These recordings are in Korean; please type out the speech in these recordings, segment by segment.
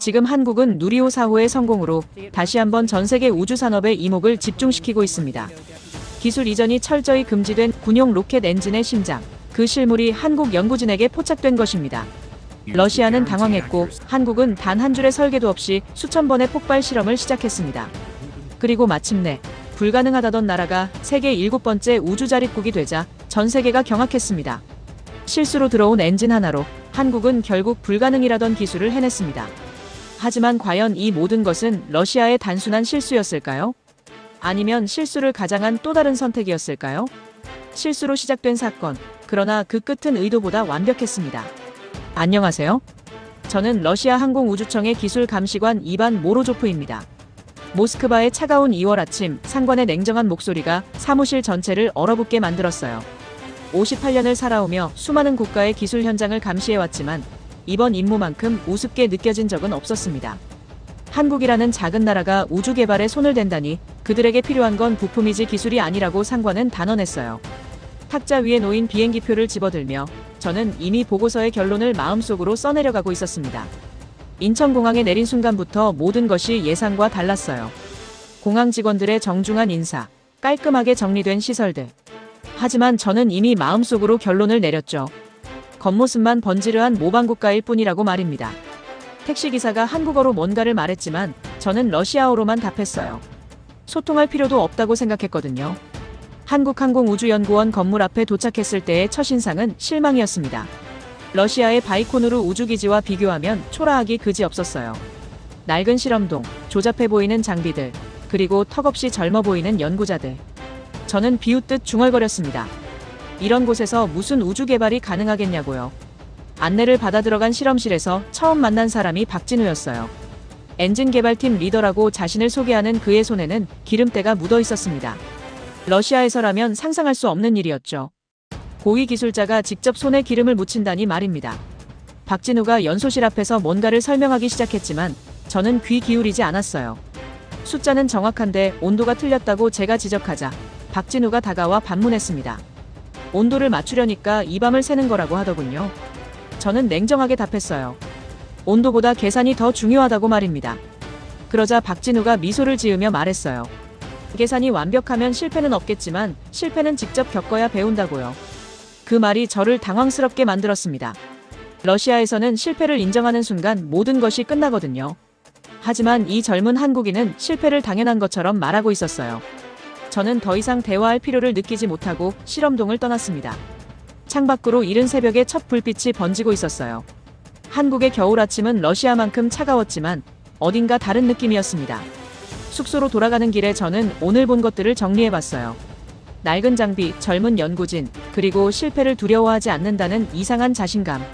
지금 한국은 누리호 4호의 성공으로 다시 한번 전 세계 우주 산업의 이목을 집중시키고 있습니다. 기술 이전이 철저히 금지된 군용 로켓 엔진의 심장, 그 실물이 한국 연구진에게 포착된 것입니다. 러시아는 당황했고 한국은 단 한 줄의 설계도 없이 수천 번의 폭발 실험을 시작했습니다. 그리고 마침내 불가능하다던 나라가 세계 7번째 우주 자립국이 되자 전 세계가 경악했습니다. 실수로 들어온 엔진 하나로 한국은 결국 불가능이라던 기술을 해냈습니다. 하지만 과연 이 모든 것은 러시아의 단순한 실수였을까요? 아니면 실수를 가장한 또 다른 선택이었을까요? 실수로 시작된 사건, 그러나 그 끝은 의도보다 완벽했습니다. 안녕하세요. 저는 러시아 항공우주청의 기술감시관 이반 모로조프입니다. 모스크바의 차가운 2월 아침, 상관의 냉정한 목소리가 사무실 전체를 얼어붙게 만들었어요. 58년을 살아오며 수많은 국가의 기술 현장을 감시해왔지만 이번 임무만큼 우습게 느껴진 적은 없었습니다. 한국이라는 작은 나라가 우주 개발에 손을 댄다니 그들에게 필요한 건 부품이지 기술이 아니라고 상관은 단언했어요. 탁자 위에 놓인 비행기표를 집어들며 저는 이미 보고서의 결론을 마음속으로 써내려가고 있었습니다. 인천공항에 내린 순간부터 모든 것이 예상과 달랐어요. 공항 직원들의 정중한 인사, 깔끔하게 정리된 시설들. 하지만 저는 이미 마음속으로 결론을 내렸죠. 겉모습만 번지르한 모방국가일 뿐이라고 말입니다. 택시기사가 한국어로 뭔가를 말했지만 저는 러시아어로만 답했어요. 소통할 필요도 없다고 생각했거든요. 한국항공우주연구원 건물 앞에 도착했을 때의 첫인상은 실망이었습니다. 러시아의 바이코누르 우주기지와 비교하면 초라하기 그지없었어요. 낡은 실험동, 조잡해 보이는 장비들, 그리고 턱없이 젊어 보이는 연구자들. 저는 비웃듯 중얼거렸습니다. 이런 곳에서 무슨 우주 개발이 가능하겠냐고요. 안내를 받아 들어간 실험실에서 처음 만난 사람이 박진우였어요. 엔진 개발팀 리더라고 자신을 소개하는 그의 손에는 기름때가 묻어 있었습니다. 러시아에서라면 상상할 수 없는 일이었죠. 고위 기술자가 직접 손에 기름을 묻힌다니 말입니다. 박진우가 연소실 앞에서 뭔가를 설명하기 시작했지만 저는 귀 기울이지 않았어요. 숫자는 정확한데 온도가 틀렸다고 제가 지적하자 박진우가 다가와 반문했습니다. 온도를 맞추려니까 이 밤을 새는 거라고 하더군요. 저는 냉정하게 답했어요. 온도보다 계산이 더 중요하다고 말입니다. 그러자 박진우가 미소를 지으며 말했어요. 계산이 완벽하면 실패는 없겠지만 실패는 직접 겪어야 배운다고요. 그 말이 저를 당황스럽게 만들었습니다. 러시아에서는 실패를 인정하는 순간 모든 것이 끝나거든요. 하지만 이 젊은 한국인은 실패를 당연한 것처럼 말하고 있었어요. 저는 더 이상 대화할 필요를 느끼지 못하고 실험동을 떠났습니다. 창밖으로 이른 새벽에 첫 불빛이 번지고 있었어요. 한국의 겨울 아침은 러시아만큼 차가웠지만 어딘가 다른 느낌이었습니다. 숙소로 돌아가는 길에 저는 오늘 본 것들을 정리해봤어요. 낡은 장비, 젊은 연구진, 그리고 실패를 두려워하지 않는다는 이상한 자신감.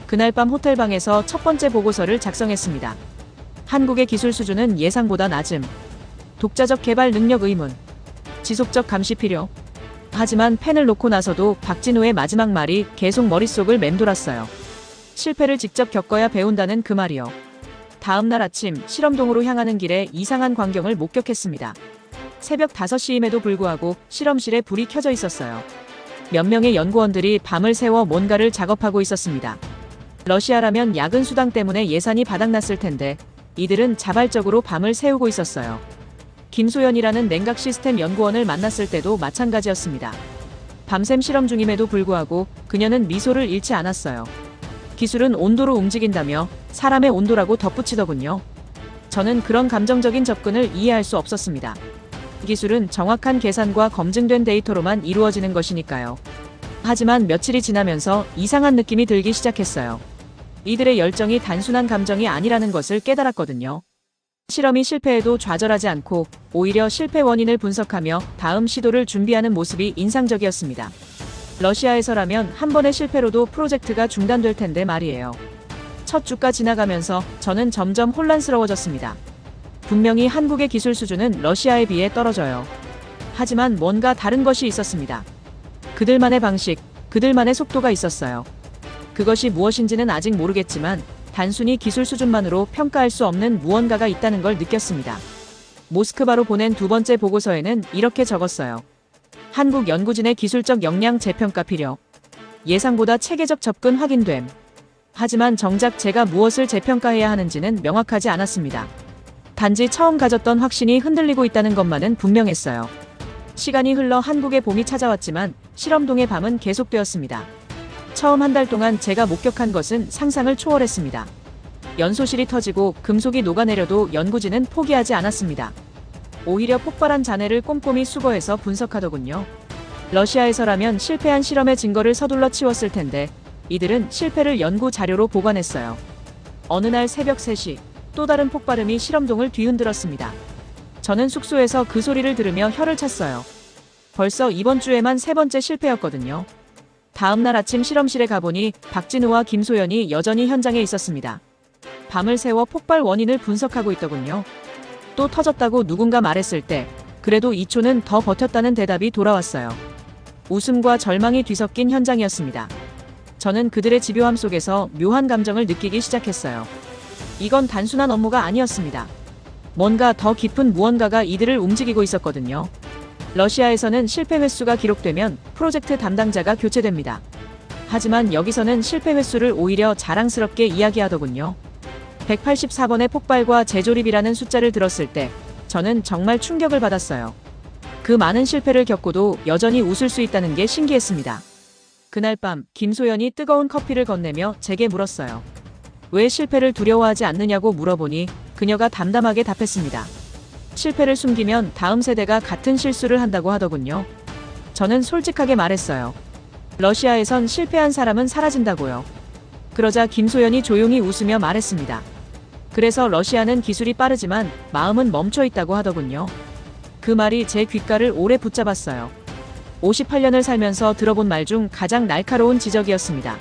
그날 밤 호텔방에서 첫 번째 보고서를 작성했습니다. 한국의 기술 수준은 예상보다 낮음. 독자적 개발 능력 의문. 지속적 감시 필요. 하지만 펜을 놓고 나서도 박진우의 마지막 말이 계속 머릿속을 맴돌았어요. 실패를 직접 겪어야 배운다는 그 말이요. 다음 날 아침 실험동으로 향하는 길에 이상한 광경을 목격했습니다. 새벽 5시임에도 불구하고 실험실에 불이 켜져 있었어요. 몇 명의 연구원들이 밤을 새워 뭔가를 작업하고 있었습니다. 러시아라면 야근 수당 때문에 예산이 바닥났을 텐데 이들은 자발적으로 밤을 새우고 있었어요. 김소연이라는 냉각 시스템 연구원을 만났을 때도 마찬가지였습니다. 밤샘 실험 중임에도 불구하고 그녀는 미소를 잃지 않았어요. 기술은 온도로 움직인다며 사람의 온도라고 덧붙이더군요. 저는 그런 감정적인 접근을 이해할 수 없었습니다. 기술은 정확한 계산과 검증된 데이터로만 이루어지는 것이니까요. 하지만 며칠이 지나면서 이상한 느낌이 들기 시작했어요. 이들의 열정이 단순한 감정이 아니라는 것을 깨달았거든요. 실험이 실패해도 좌절하지 않고 오히려 실패 원인을 분석하며 다음 시도를 준비하는 모습이 인상적이었습니다. 러시아에서라면 한 번의 실패로도 프로젝트가 중단될 텐데 말이에요. 첫 주가 지나가면서 저는 점점 혼란스러워졌습니다. 분명히 한국의 기술 수준은 러시아에 비해 떨어져요. 하지만 뭔가 다른 것이 있었습니다. 그들만의 방식, 그들만의 속도가 있었어요. 그것이 무엇인지는 아직 모르겠지만 단순히 기술 수준만으로 평가할 수 없는 무언가가 있다는 걸 느꼈습니다. 모스크바로 보낸 두 번째 보고서에는 이렇게 적었어요. 한국 연구진의 기술적 역량 재평가 필요. 예상보다 체계적 접근 확인됨. 하지만 정작 제가 무엇을 재평가해야 하는지는 명확하지 않았습니다. 단지 처음 가졌던 확신이 흔들리고 있다는 것만은 분명했어요. 시간이 흘러 한국의 봄이 찾아왔지만 실험동의 밤은 계속되었습니다. 처음 한 달 동안 제가 목격한 것은 상상을 초월했습니다. 연소실이 터지고 금속이 녹아내려도 연구진은 포기하지 않았습니다. 오히려 폭발한 잔해를 꼼꼼히 수거해서 분석하더군요. 러시아에서라면 실패한 실험의 증거를 서둘러 치웠을 텐데 이들은 실패를 연구 자료로 보관했어요. 어느 날 새벽 3시 또 다른 폭발음이 실험동을 뒤흔들었습니다. 저는 숙소에서 그 소리를 들으며 혀를 찼어요. 벌써 이번 주에만 3번째 실패였거든요. 다음 날 아침 실험실에 가보니 박진우와 김소연이 여전히 현장에 있었습니다. 밤을 새워 폭발 원인을 분석하고 있더군요. 또 터졌다고 누군가 말했을 때 그래도 2초는 더 버텼다는 대답이 돌아왔어요. 웃음과 절망이 뒤섞인 현장이었습니다. 저는 그들의 집요함 속에서 묘한 감정을 느끼기 시작했어요. 이건 단순한 업무가 아니었습니다. 뭔가 더 깊은 무언가가 이들을 움직이고 있었거든요. 러시아에서는 실패 횟수가 기록되면 프로젝트 담당자가 교체됩니다. 하지만 여기서는 실패 횟수를 오히려 자랑스럽게 이야기하더군요. 184번의 폭발과 재조립이라는 숫자를 들었을 때 저는 정말 충격을 받았어요. 그 많은 실패를 겪고도 여전히 웃을 수 있다는 게 신기했습니다. 그날 밤 김소연이 뜨거운 커피를 건네며 제게 물었어요. 왜 실패를 두려워하지 않느냐고 물어보니 그녀가 담담하게 답했습니다. 실패를 숨기면 다음 세대가 같은 실수를 한다고 하더군요. 저는 솔직하게 말했어요. 러시아에선 실패한 사람은 사라진다고요. 그러자 김소연이 조용히 웃으며 말했습니다. 그래서 러시아는 기술이 빠르지만 마음은 멈춰 있다고 하더군요. 그 말이 제 귓가를 오래 붙잡았어요. 58년을 살면서 들어본 말 중 가장 날카로운 지적이었습니다.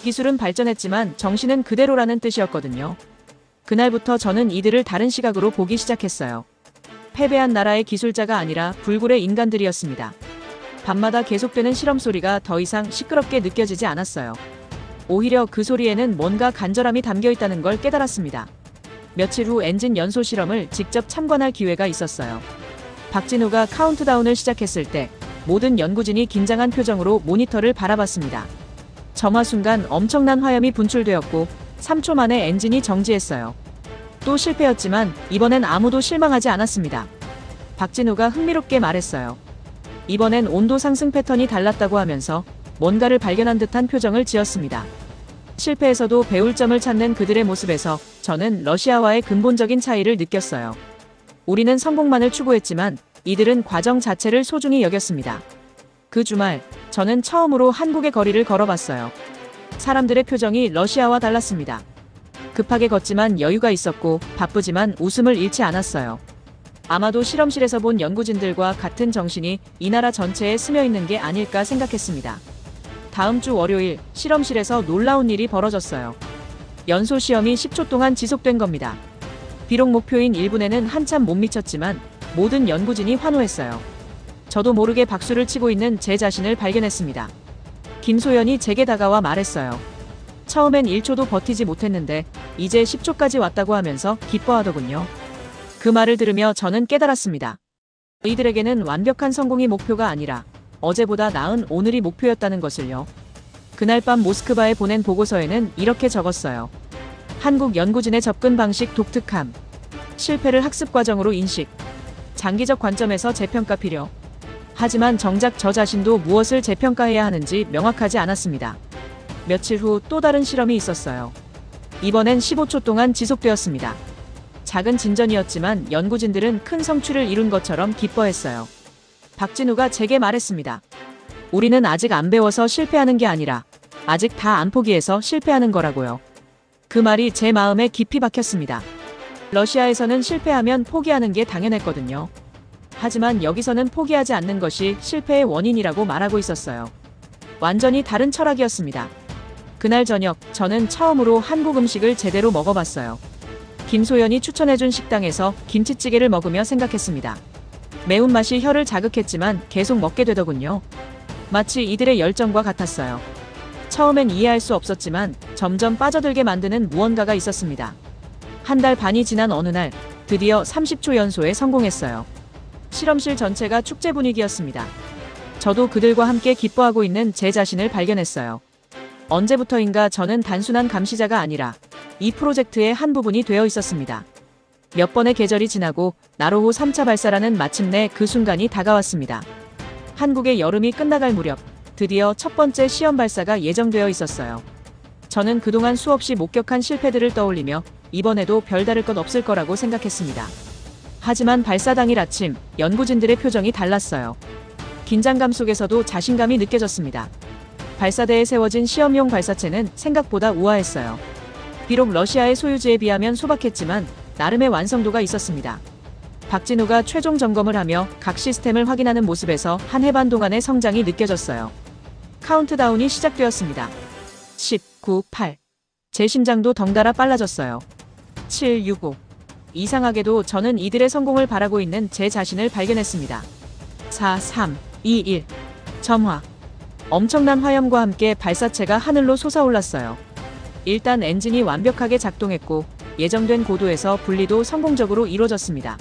기술은 발전했지만 정신은 그대로라는 뜻이었거든요. 그날부터 저는 이들을 다른 시각으로 보기 시작했어요. 패배한 나라의 기술자가 아니라 불굴의 인간들이었습니다. 밤마다 계속되는 실험 소리가 더 이상 시끄럽게 느껴지지 않았어요. 오히려 그 소리에는 뭔가 간절함이 담겨 있다는 걸 깨달았습니다. 며칠 후 엔진 연소 실험을 직접 참관할 기회가 있었어요. 박진우가 카운트다운을 시작했을 때 모든 연구진이 긴장한 표정으로 모니터를 바라봤습니다. 점화 순간 엄청난 화염이 분출되었고 3초 만에 엔진이 정지했어요. 또 실패였지만 이번엔 아무도 실망하지 않았습니다. 박진우가 흥미롭게 말했어요. 이번엔 온도 상승 패턴이 달랐다고 하면서 뭔가를 발견한 듯한 표정을 지었습니다. 실패에서도 배울 점을 찾는 그들의 모습에서 저는 러시아와의 근본적인 차이를 느꼈어요. 우리는 성공만을 추구했지만 이들은 과정 자체를 소중히 여겼습니다. 그 주말 저는 처음으로 한국의 거리를 걸어봤어요. 사람들의 표정이 러시아와 달랐습니다. 급하게 걷지만 여유가 있었고 바쁘지만 웃음을 잃지 않았어요. 아마도 실험실에서 본 연구진들과 같은 정신이 이 나라 전체에 스며 있는 게 아닐까 생각했습니다. 다음 주 월요일 실험실에서 놀라운 일이 벌어졌어요. 연소 시험이 10초 동안 지속된 겁니다. 비록 목표인 1분에는 한참 못 미쳤지만 모든 연구진이 환호했어요. 저도 모르게 박수를 치고 있는 제 자신을 발견했습니다. 김소연이 제게 다가와 말했어요. 처음엔 1초도 버티지 못했는데 이제 10초까지 왔다고 하면서 기뻐하더군요. 그 말을 들으며 저는 깨달았습니다. 이들에게는 완벽한 성공이 목표가 아니라 어제보다 나은 오늘이 목표였다는 것을요. 그날 밤 모스크바에 보낸 보고서에는 이렇게 적었어요. 한국 연구진의 접근 방식 독특함. 실패를 학습 과정으로 인식. 장기적 관점에서 재평가 필요. 하지만 정작 저 자신도 무엇을 재평가해야 하는지 명확하지 않았습니다. 며칠 후 또 다른 실험이 있었어요. 이번엔 15초 동안 지속되었습니다. 작은 진전이었지만 연구진들은 큰 성취를 이룬 것처럼 기뻐했어요. 박진우가 제게 말했습니다. 우리는 아직 안 배워서 실패하는 게 아니라 아직 다 안 포기해서 실패하는 거라고요. 그 말이 제 마음에 깊이 박혔습니다. 러시아에서는 실패하면 포기하는 게 당연했거든요. 하지만 여기서는 포기하지 않는 것이 실패의 원인이라고 말하고 있었어요. 완전히 다른 철학이었습니다. 그날 저녁 저는 처음으로 한국 음식을 제대로 먹어봤어요. 김소연이 추천해준 식당에서 김치찌개를 먹으며 생각했습니다. 매운맛이 혀를 자극했지만 계속 먹게 되더군요. 마치 이들의 열정과 같았어요. 처음엔 이해할 수 없었지만 점점 빠져들게 만드는 무언가가 있었습니다. 한 달 반이 지난 어느 날 드디어 30초 연소에 성공했어요. 실험실 전체가 축제 분위기였습니다. 저도 그들과 함께 기뻐하고 있는 제 자신을 발견했어요. 언제부터인가 저는 단순한 감시자가 아니라 이 프로젝트의 한 부분이 되어 있었습니다. 몇 번의 계절이 지나고 나로호 3차 발사라는 마침내 그 순간이 다가왔습니다. 한국의 여름이 끝나갈 무렵 드디어 첫 번째 시험 발사가 예정되어 있었어요. 저는 그동안 수없이 목격한 실패들을 떠올리며 이번에도 별다를 것 없을 거라고 생각했습니다. 하지만 발사 당일 아침 연구진들의 표정이 달랐어요. 긴장감 속에서도 자신감이 느껴졌습니다. 발사대에 세워진 시험용 발사체는 생각보다 우아했어요. 비록 러시아의 소유주에 비하면 소박했지만 나름의 완성도가 있었습니다. 박진우가 최종 점검을 하며 각 시스템을 확인하는 모습에서 한 해 반 동안의 성장이 느껴졌어요. 카운트다운이 시작되었습니다. 10, 9, 8. 제 심장도 덩달아 빨라졌어요. 7, 6, 5. 이상하게도 저는 이들의 성공을 바라고 있는 제 자신을 발견했습니다. 4, 3, 2, 1. 점화. 엄청난 화염과 함께 발사체가 하늘로 솟아올랐어요. 일단 엔진이 완벽하게 작동했고 예정된 고도에서 분리도 성공적으로 이루어졌습니다.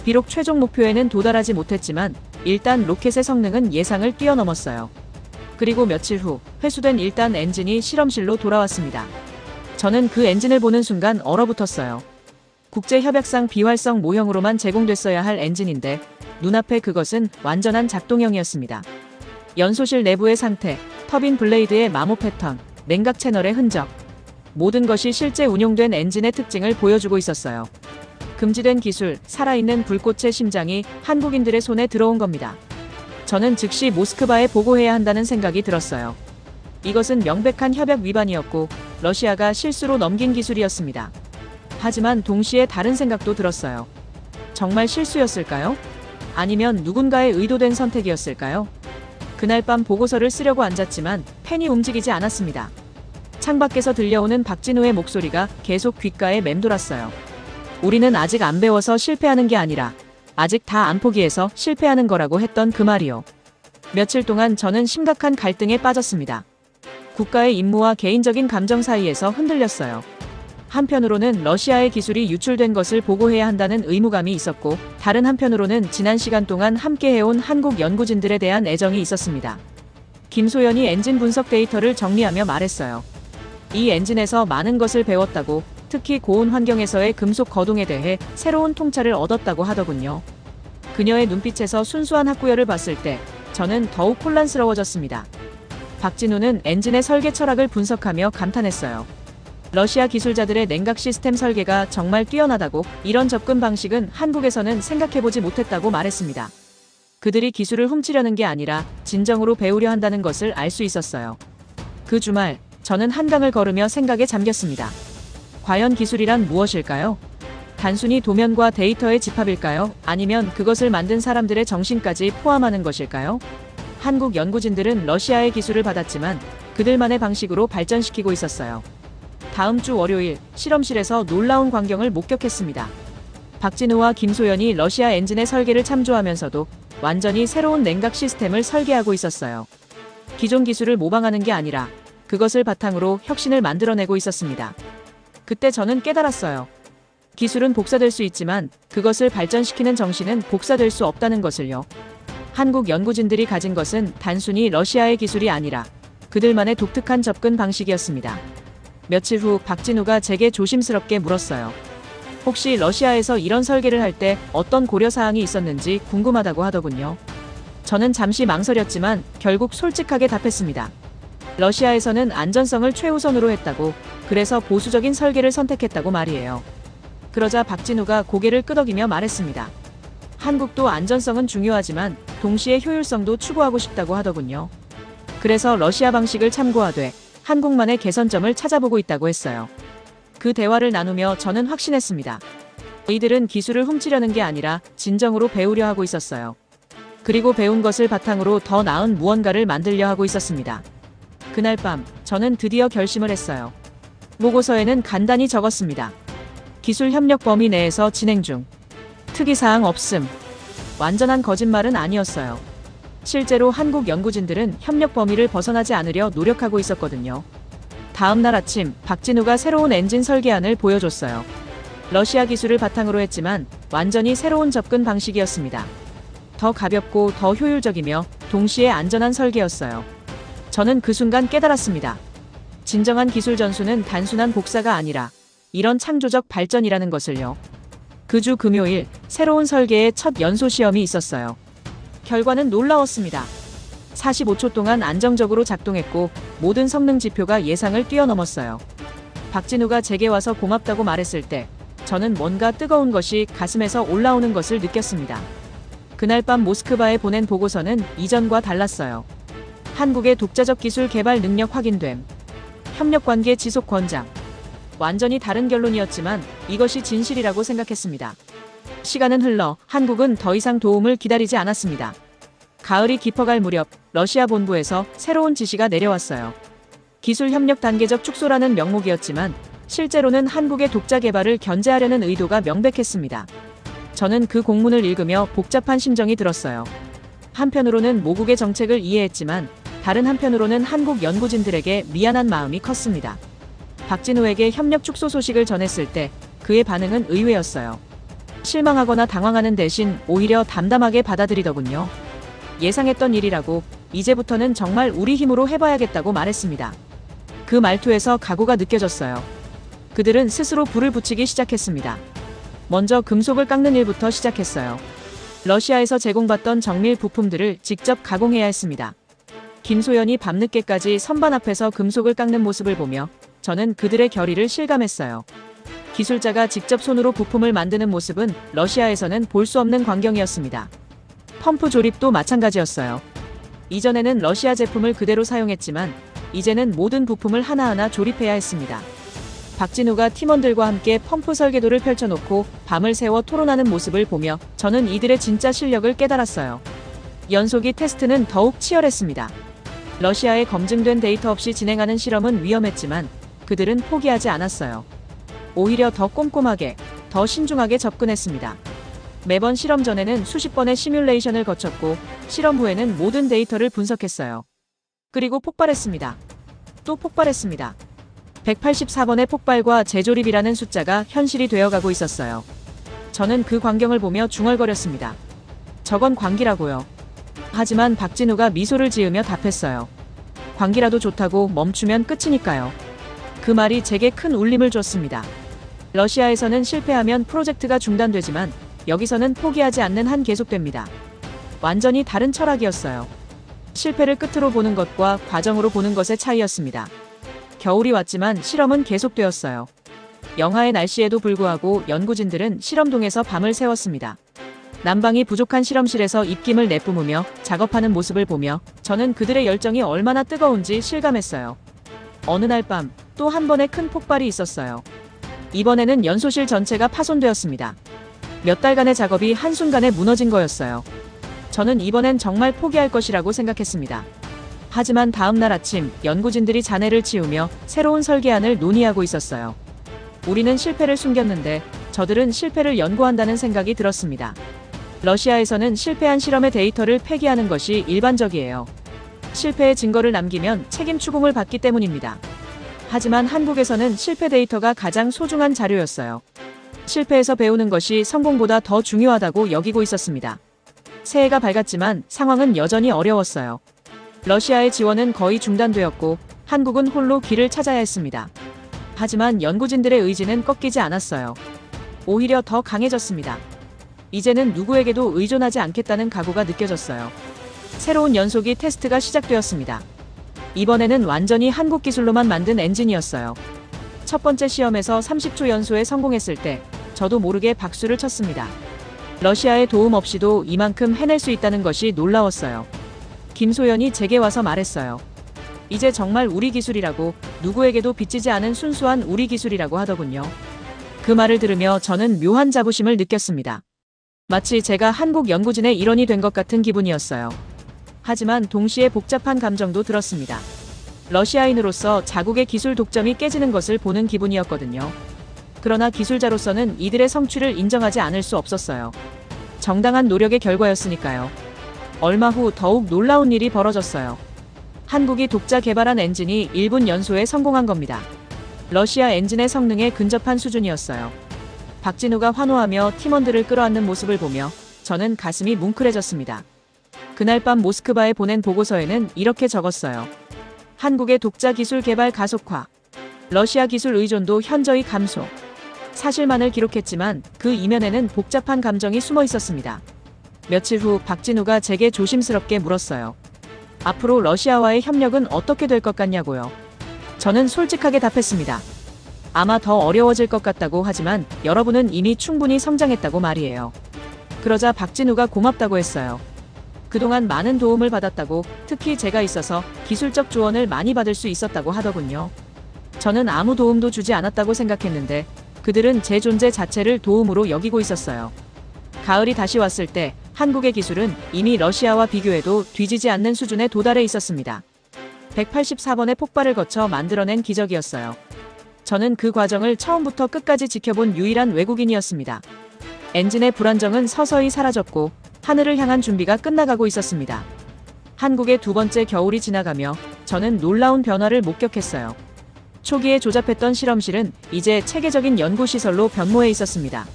비록 최종 목표에는 도달하지 못했지만 일단 로켓의 성능은 예상을 뛰어넘었어요. 그리고 며칠 후 회수된 1단 엔진이 실험실로 돌아왔습니다. 저는 그 엔진을 보는 순간 얼어붙었어요. 국제협약상 비활성 모형으로만 제공됐어야 할 엔진인데 눈앞에 그것은 완전한 작동형이었습니다. 연소실 내부의 상태, 터빈 블레이드의 마모 패턴, 냉각 채널의 흔적, 모든 것이 실제 운용된 엔진의 특징을 보여주고 있었어요. 금지된 기술, 살아있는 불꽃의 심장이 한국인들의 손에 들어온 겁니다. 저는 즉시 모스크바에 보고해야 한다는 생각이 들었어요. 이것은 명백한 협약 위반이었고 러시아가 실수로 넘긴 기술이었습니다. 하지만 동시에 다른 생각도 들었어요. 정말 실수였을까요? 아니면 누군가의 의도된 선택이었을까요? 그날 밤 보고서를 쓰려고 앉았지만 펜이 움직이지 않았습니다. 창밖에서 들려오는 박진우의 목소리가 계속 귓가에 맴돌았어요. 우리는 아직 안 배워서 실패하는 게 아니라 아직 다 안 포기해서 실패하는 거라고 했던 그 말이요. 며칠 동안 저는 심각한 갈등에 빠졌습니다. 국가의 임무와 개인적인 감정 사이에서 흔들렸어요. 한편으로는 러시아의 기술이 유출된 것을 보고해야 한다는 의무감이 있었고 다른 한편으로는 지난 시간 동안 함께 해온 한국 연구진들에 대한 애정이 있었습니다. 김소연이 엔진 분석 데이터를 정리하며 말했어요. 이 엔진에서 많은 것을 배웠다고, 특히 고온 환경에서의 금속 거동에 대해 새로운 통찰을 얻었다고 하더군요. 그녀의 눈빛에서 순수한 학구열을 봤을 때 저는 더욱 혼란스러워졌습니다. 박진우는 엔진의 설계 철학을 분석하며 감탄했어요. 러시아 기술자들의 냉각 시스템 설계가 정말 뛰어나다고, 이런 접근 방식은 한국에서는 생각해보지 못했다고 말했습니다. 그들이 기술을 훔치려는 게 아니라 진정으로 배우려 한다는 것을 알 수 있었어요. 그 주말 저는 한강을 걸으며 생각에 잠겼습니다. 과연 기술이란 무엇일까요? 단순히 도면과 데이터의 집합일까요? 아니면 그것을 만든 사람들의 정신까지 포함하는 것일까요? 한국 연구진들은 러시아의 기술을 받았지만 그들만의 방식으로 발전시키고 있었어요. 다음 주 월요일 실험실에서 놀라운 광경을 목격했습니다. 박진우와 김소연이 러시아 엔진의 설계를 참조하면서도 완전히 새로운 냉각 시스템을 설계하고 있었어요. 기존 기술을 모방하는 게 아니라 그것을 바탕으로 혁신을 만들어내고 있었습니다. 그때 저는 깨달았어요. 기술은 복사될 수 있지만 그것을 발전시키는 정신은 복사될 수 없다는 것을요. 한국 연구진들이 가진 것은 단순히 러시아의 기술이 아니라 그들만의 독특한 접근 방식이었습니다. 며칠 후 박진우가 제게 조심스럽게 물었어요. 혹시 러시아에서 이런 설계를 할 때 어떤 고려사항이 있었는지 궁금하다고 하더군요. 저는 잠시 망설였지만 결국 솔직하게 답했습니다. 러시아에서는 안전성을 최우선으로 했다고, 그래서 보수적인 설계를 선택했다고 말이에요. 그러자 박진우가 고개를 끄덕이며 말했습니다. 한국도 안전성은 중요하지만 동시에 효율성도 추구하고 싶다고 하더군요. 그래서 러시아 방식을 참고하되 한국만의 개선점을 찾아보고 있다고 했어요. 그 대화를 나누며 저는 확신했습니다. 이들은 기술을 훔치려는 게 아니라 진정으로 배우려 하고 있었어요. 그리고 배운 것을 바탕으로 더 나은 무언가를 만들려 하고 있었습니다. 그날 밤 저는 드디어 결심을 했어요. 보고서에는 간단히 적었습니다. 기술 협력 범위 내에서 진행 중. 특이사항 없음. 완전한 거짓말은 아니었어요. 실제로 한국 연구진들은 협력 범위를 벗어나지 않으려 노력하고 있었거든요. 다음 날 아침 박진우가 새로운 엔진 설계안을 보여줬어요. 러시아 기술을 바탕으로 했지만 완전히 새로운 접근 방식이었습니다. 더 가볍고 더 효율적이며 동시에 안전한 설계였어요. 저는 그 순간 깨달았습니다. 진정한 기술 전수는 단순한 복사가 아니라 이런 창조적 발전이라는 것을요. 그 주 금요일 새로운 설계의 첫 연소 시험이 있었어요. 결과는 놀라웠습니다. 45초 동안 안정적으로 작동했고 모든 성능 지표가 예상을 뛰어넘었어요. 박진우가 제게 와서 고맙다고 말했을 때 저는 뭔가 뜨거운 것이 가슴에서 올라오는 것을 느꼈습니다. 그날 밤 모스크바에 보낸 보고서는 이전과 달랐어요. 한국의 독자적 기술 개발 능력 확인됨. 협력관계 지속 권장. 완전히 다른 결론이었지만 이것이 진실이라고 생각했습니다. 시간은 흘러 한국은 더 이상 도움을 기다리지 않았습니다. 가을이 깊어갈 무렵 러시아 본부에서 새로운 지시가 내려왔어요. 기술 협력 단계적 축소라는 명목이었지만 실제로는 한국의 독자 개발을 견제하려는 의도가 명백했습니다. 저는 그 공문을 읽으며 복잡한 심정이 들었어요. 한편으로는 모국의 정책을 이해했지만 다른 한편으로는 한국 연구진들에게 미안한 마음이 컸습니다. 박진우에게 협력 축소 소식을 전했을 때 그의 반응은 의외였어요. 실망하거나 당황하는 대신 오히려 담담하게 받아들이더군요. 예상했던 일이라고 이제부터는 정말 우리 힘으로 해봐야겠다고 말했습니다. 그 말투에서 각오가 느껴졌어요. 그들은 스스로 불을 붙이기 시작했습니다. 먼저 금속을 깎는 일부터 시작했어요. 러시아에서 제공받던 정밀 부품들을 직접 가공해야 했습니다. 김소연이 밤늦게까지 선반 앞에서 금속을 깎는 모습을 보며 저는 그들의 결의를 실감했어요. 기술자가 직접 손으로 부품을 만드는 모습은 러시아에서는 볼 수 없는 광경이었습니다. 펌프 조립도 마찬가지였어요. 이전에는 러시아 제품을 그대로 사용했지만 이제는 모든 부품을 하나하나 조립해야 했습니다. 박진우가 팀원들과 함께 펌프 설계도를 펼쳐놓고 밤을 새워 토론하는 모습을 보며 저는 이들의 진짜 실력을 깨달았어요. 연소기 테스트는 더욱 치열했습니다. 러시아에 검증된 데이터 없이 진행하는 실험은 위험했지만 그들은 포기하지 않았어요. 오히려 더 꼼꼼하게, 더 신중하게 접근했습니다. 매번 실험 전에는 수십 번의 시뮬레이션을 거쳤고 실험 후에는 모든 데이터를 분석했어요. 그리고 폭발했습니다. 또 폭발했습니다. 184번의 폭발과 재조립이라는 숫자가 현실이 되어가고 있었어요. 저는 그 광경을 보며 중얼거렸습니다. 저건 광기라고요. 하지만 박진우가 미소를 지으며 답했어요. 광기라도 좋다고 멈추면 끝이니까요. 그 말이 제게 큰 울림을 줬습니다. 러시아에서는 실패하면 프로젝트가 중단되지만 여기서는 포기하지 않는 한 계속됩니다. 완전히 다른 철학이었어요. 실패를 끝으로 보는 것과 과정으로 보는 것의 차이였습니다. 겨울이 왔지만 실험은 계속되었어요. 영하의 날씨에도 불구하고 연구진들은 실험동에서 밤을 새웠습니다. 난방이 부족한 실험실에서 입김을 내뿜으며 작업하는 모습을 보며 저는 그들의 열정이 얼마나 뜨거운지 실감했어요. 어느 날 밤 또 한 번의 큰 폭발이 있었어요. 이번에는 연소실 전체가 파손되었습니다. 몇 달간의 작업이 한순간에 무너진 거였어요. 저는 이번엔 정말 포기할 것이라고 생각했습니다. 하지만 다음 날 아침 연구진들이 잔해를 치우며 새로운 설계안을 논의하고 있었어요. 우리는 실패를 숨겼는데 저들은 실패를 연구한다는 생각이 들었습니다. 러시아에서는 실패한 실험의 데이터를 폐기하는 것이 일반적이에요. 실패의 증거를 남기면 책임 추궁을 받기 때문입니다. 하지만 한국에서는 실패 데이터가 가장 소중한 자료였어요. 실패에서 배우는 것이 성공보다 더 중요하다고 여기고 있었습니다. 새해가 밝았지만 상황은 여전히 어려웠어요. 러시아의 지원은 거의 중단되었고 한국은 홀로 길을 찾아야 했습니다. 하지만 연구진들의 의지는 꺾이지 않았어요. 오히려 더 강해졌습니다. 이제는 누구에게도 의존하지 않겠다는 각오가 느껴졌어요. 새로운 연소기 테스트가 시작되었습니다. 이번에는 완전히 한국 기술로만 만든 엔진이었어요. 첫 번째 시험에서 30초 연소에 성공했을 때 저도 모르게 박수를 쳤습니다. 러시아의 도움 없이도 이만큼 해낼 수 있다는 것이 놀라웠어요. 김소연이 제게 와서 말했어요. 이제 정말 우리 기술이라고, 누구에게도 빚지지 않은 순수한 우리 기술이라고 하더군요. 그 말을 들으며 저는 묘한 자부심을 느꼈습니다. 마치 제가 한국 연구진의 일원이 된 것 같은 기분이었어요. 하지만 동시에 복잡한 감정도 들었습니다. 러시아인으로서 자국의 기술 독점이 깨지는 것을 보는 기분이었거든요. 그러나 기술자로서는 이들의 성취를 인정하지 않을 수 없었어요. 정당한 노력의 결과였으니까요. 얼마 후 더욱 놀라운 일이 벌어졌어요. 한국이 독자 개발한 엔진이 1분 연소에 성공한 겁니다. 러시아 엔진의 성능에 근접한 수준이었어요. 박진우가 환호하며 팀원들을 끌어안는 모습을 보며 저는 가슴이 뭉클해졌습니다. 그날 밤 모스크바에 보낸 보고서에는 이렇게 적었어요. 한국의 독자 기술 개발 가속화. 러시아 기술 의존도 현저히 감소. 사실만을 기록했지만 그 이면에는 복잡한 감정이 숨어 있었습니다. 며칠 후 박진우가 제게 조심스럽게 물었어요. 앞으로 러시아와의 협력은 어떻게 될 것 같냐고요. 저는 솔직하게 답했습니다. 아마 더 어려워질 것 같다고 하지만 여러분은 이미 충분히 성장했다고 말이에요. 그러자 박진우가 고맙다고 했어요. 그동안 많은 도움을 받았다고, 특히 제가 있어서 기술적 조언을 많이 받을 수 있었다고 하더군요. 저는 아무 도움도 주지 않았다고 생각했는데 그들은 제 존재 자체를 도움으로 여기고 있었어요. 가을이 다시 왔을 때 한국의 기술은 이미 러시아와 비교해도 뒤지지 않는 수준에 도달해 있었습니다. 184번의 폭발을 거쳐 만들어낸 기적이었어요. 저는 그 과정을 처음부터 끝까지 지켜본 유일한 외국인이었습니다. 엔진의 불안정은 서서히 사라졌고 하늘을 향한 준비가 끝나가고 있었습니다. 한국의 두 번째 겨울이 지나가며 저는 놀라운 변화를 목격했어요. 초기에 조잡했던 실험실은 이제 체계적인 연구시설로 변모해 있었습니다.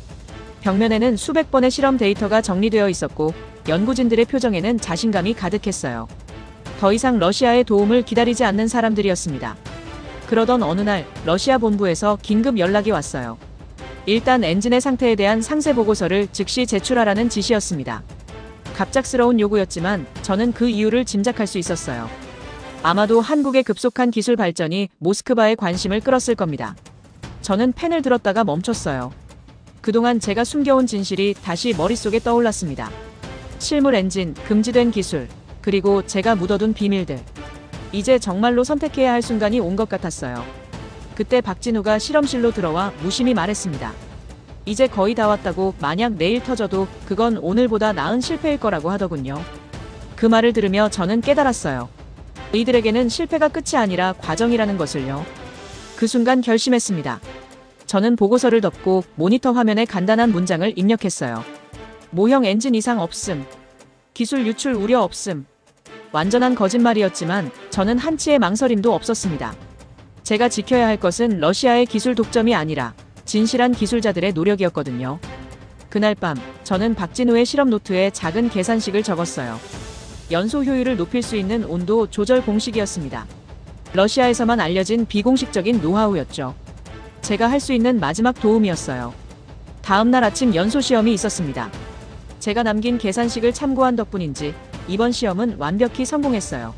벽면에는 수백 번의 실험 데이터가 정리되어 있었고 연구진들의 표정에는 자신감이 가득했어요. 더 이상 러시아의 도움을 기다리지 않는 사람들이었습니다. 그러던 어느 날 러시아 본부에서 긴급 연락이 왔어요. 일단 엔진의 상태에 대한 상세 보고서를 즉시 제출하라는 지시였습니다. 갑작스러운 요구였지만 저는 그 이유를 짐작할 수 있었어요. 아마도 한국의 급속한 기술 발전이 모스크바의 관심을 끌었을 겁니다. 저는 펜을 들었다가 멈췄어요. 그동안 제가 숨겨온 진실이 다시 머릿속에 떠올랐습니다. 실물 엔진, 금지된 기술, 그리고 제가 묻어둔 비밀들. 이제 정말로 선택해야 할 순간이 온 것 같았어요. 그때 박진우가 실험실로 들어와 무심히 말했습니다. 이제 거의 다 왔다고, 만약 내일 터져도 그건 오늘보다 나은 실패일 거라고 하더군요. 그 말을 들으며 저는 깨달았어요. 이들에게는 실패가 끝이 아니라 과정이라는 것을요. 그 순간 결심했습니다. 저는 보고서를 덮고 모니터 화면에 간단한 문장을 입력했어요. 모형 엔진 이상 없음. 기술 유출 우려 없음. 완전한 거짓말이었지만 저는 한치의 망설임도 없었습니다. 제가 지켜야 할 것은 러시아의 기술 독점이 아니라 진실한 기술자들의 노력이었거든요. 그날 밤 저는 박진우의 실험 노트에 작은 계산식을 적었어요. 연소 효율을 높일 수 있는 온도 조절 공식이었습니다. 러시아에서만 알려진 비공식적인 노하우였죠. 제가 할 수 있는 마지막 도움이었어요. 다음 날 아침 연소 시험이 있었습니다. 제가 남긴 계산식을 참고한 덕분인지 이번 시험은 완벽히 성공했어요.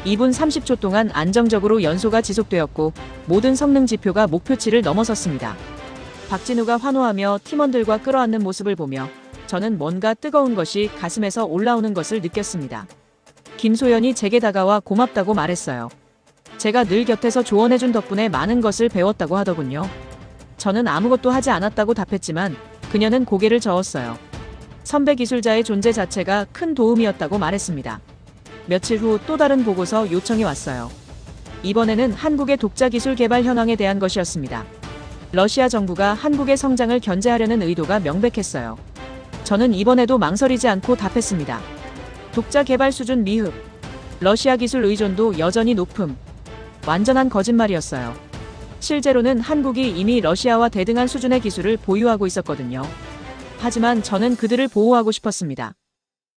2분 30초 동안 안정적으로 연소가 지속되었고 모든 성능 지표가 목표치를 넘어섰습니다. 박진우가 환호하며 팀원들과 끌어안는 모습을 보며 저는 뭔가 뜨거운 것이 가슴에서 올라오는 것을 느꼈습니다. 김소연이 제게 다가와 고맙다고 말했어요. 제가 늘 곁에서 조언해준 덕분에 많은 것을 배웠다고 하더군요. 저는 아무것도 하지 않았다고 답했지만 그녀는 고개를 저었어요. 선배 기술자의 존재 자체가 큰 도움이었다고 말했습니다. 며칠 후 또 다른 보고서 요청이 왔어요. 이번에는 한국의 독자 기술 개발 현황에 대한 것이었습니다. 러시아 정부가 한국의 성장을 견제하려는 의도가 명백했어요. 저는 이번에도 망설이지 않고 답했습니다. 독자 개발 수준 미흡. 러시아 기술 의존도 여전히 높음. 완전한 거짓말이었어요. 실제로는 한국이 이미 러시아와 대등한 수준의 기술을 보유하고 있었거든요. 하지만 저는 그들을 보호하고 싶었습니다.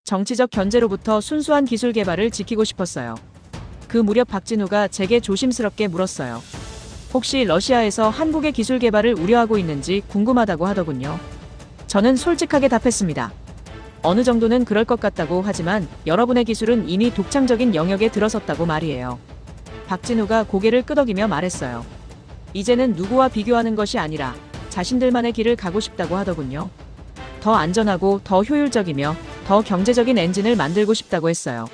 정치적 견제로부터 순수한 기술 개발을 지키고 싶었어요. 그 무렵 박진우가 제게 조심스럽게 물었어요. 혹시 러시아에서 한국의 기술 개발을 우려하고 있는지 궁금하다고 하더군요. 저는 솔직하게 답했습니다. 어느 정도는 그럴 것 같다고 하지만 여러분의 기술은 이미 독창적인 영역에 들어섰다고 말이에요. 박진우가 고개를 끄덕이며 말했어요. 이제는 누구와 비교하는 것이 아니라 자신들만의 길을 가고 싶다고 하더군요. 더 안전하고 더 효율적이며 더 경제적인 엔진을 만들고 싶다고 했어요.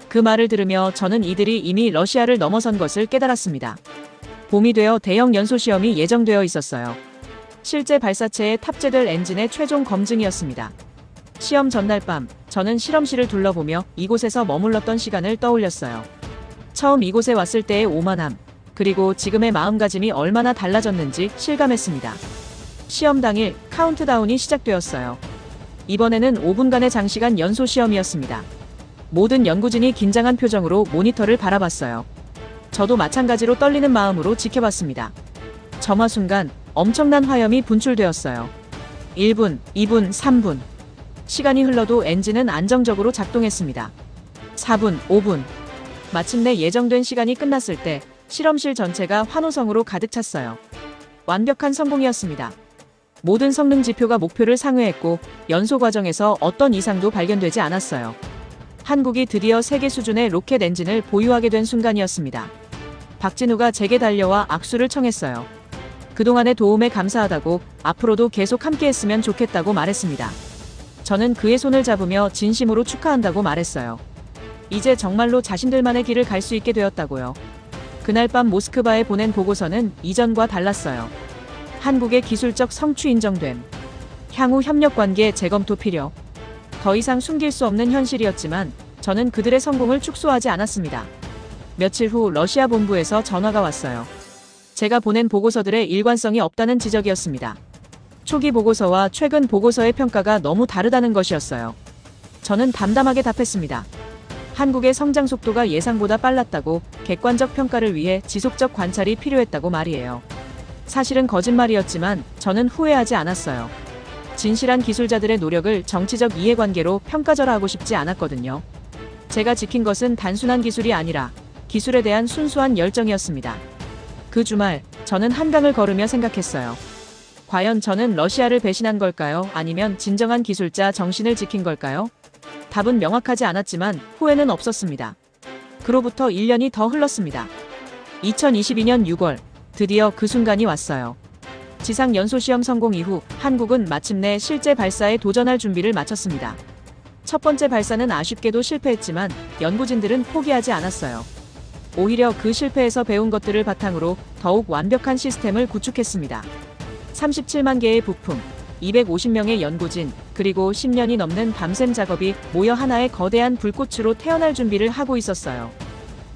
그 말을 들으며 저는 이들이 이미 러시아를 넘어선 것을 깨달았습니다. 봄이 되어 대형 연소 시험이 예정되어 있었어요. 실제 발사체에 탑재될 엔진의 최종 검증이었습니다. 시험 전날 밤 저는 실험실을 둘러보며 이곳에서 머물렀던 시간을 떠올렸어요. 처음 이곳에 왔을 때의 오만함, 그리고 지금의 마음가짐이 얼마나 달라졌는지 실감했습니다. 시험 당일 카운트다운이 시작되었어요. 이번에는 5분간의 장시간 연소 시험이었습니다. 모든 연구진이 긴장한 표정으로 모니터를 바라봤어요. 저도 마찬가지로 떨리는 마음으로 지켜봤습니다. 점화 순간 엄청난 화염이 분출되었어요. 1분, 2분, 3분. 시간이 흘러도 엔진은 안정적으로 작동했습니다. 4분, 5분. 마침내 예정된 시간이 끝났을 때 실험실 전체가 환호성으로 가득 찼어요. 완벽한 성공이었습니다. 모든 성능 지표가 목표를 상회했고 연소 과정에서 어떤 이상도 발견되지 않았어요. 한국이 드디어 세계 수준의 로켓 엔진을 보유하게 된 순간이었습니다. 박진우가 제게 달려와 악수를 청했어요. 그동안의 도움에 감사하다고 앞으로도 계속 함께했으면 좋겠다고 말했습니다. 저는 그의 손을 잡으며 진심으로 축하한다고 말했어요. 이제 정말로 자신들만의 길을 갈 수 있게 되었다고요. 그날 밤 모스크바에 보낸 보고서는 이전과 달랐어요. 한국의 기술적 성취 인정됨, 향후 협력관계 재검토 필요. 더 이상 숨길 수 없는 현실이었지만 저는 그들의 성공을 축소하지 않았습니다. 며칠 후 러시아 본부에서 전화가 왔어요. 제가 보낸 보고서들의 일관성이 없다는 지적이었습니다. 초기 보고서와 최근 보고서의 평가가 너무 다르다는 것이었어요. 저는 담담하게 답했습니다. 한국의 성장 속도가 예상보다 빨랐다고, 객관적 평가를 위해 지속적 관찰이 필요했다고 말이에요. 사실은 거짓말이었지만 저는 후회하지 않았어요. 진실한 기술자들의 노력을 정치적 이해관계로 평가절하하고 싶지 않았거든요. 제가 지킨 것은 단순한 기술이 아니라 기술에 대한 순수한 열정이었습니다. 그 주말, 저는 한강을 걸으며 생각했어요. 과연 저는 러시아를 배신한 걸까요? 아니면 진정한 기술자 정신을 지킨 걸까요? 답은 명확하지 않았지만 후회는 없었습니다. 그로부터 1년이 더 흘렀습니다. 2022년 6월, 드디어 그 순간이 왔어요. 지상 연소시험 성공 이후 한국은 마침내 실제 발사에 도전할 준비를 마쳤습니다. 첫 번째 발사는 아쉽게도 실패했지만 연구진들은 포기하지 않았어요. 오히려 그 실패에서 배운 것들을 바탕으로 더욱 완벽한 시스템을 구축했습니다. 37만 개의 부품, 250명의 연구진, 그리고 10년이 넘는 밤샘 작업이 모여 하나의 거대한 불꽃으로 태어날 준비를 하고 있었어요.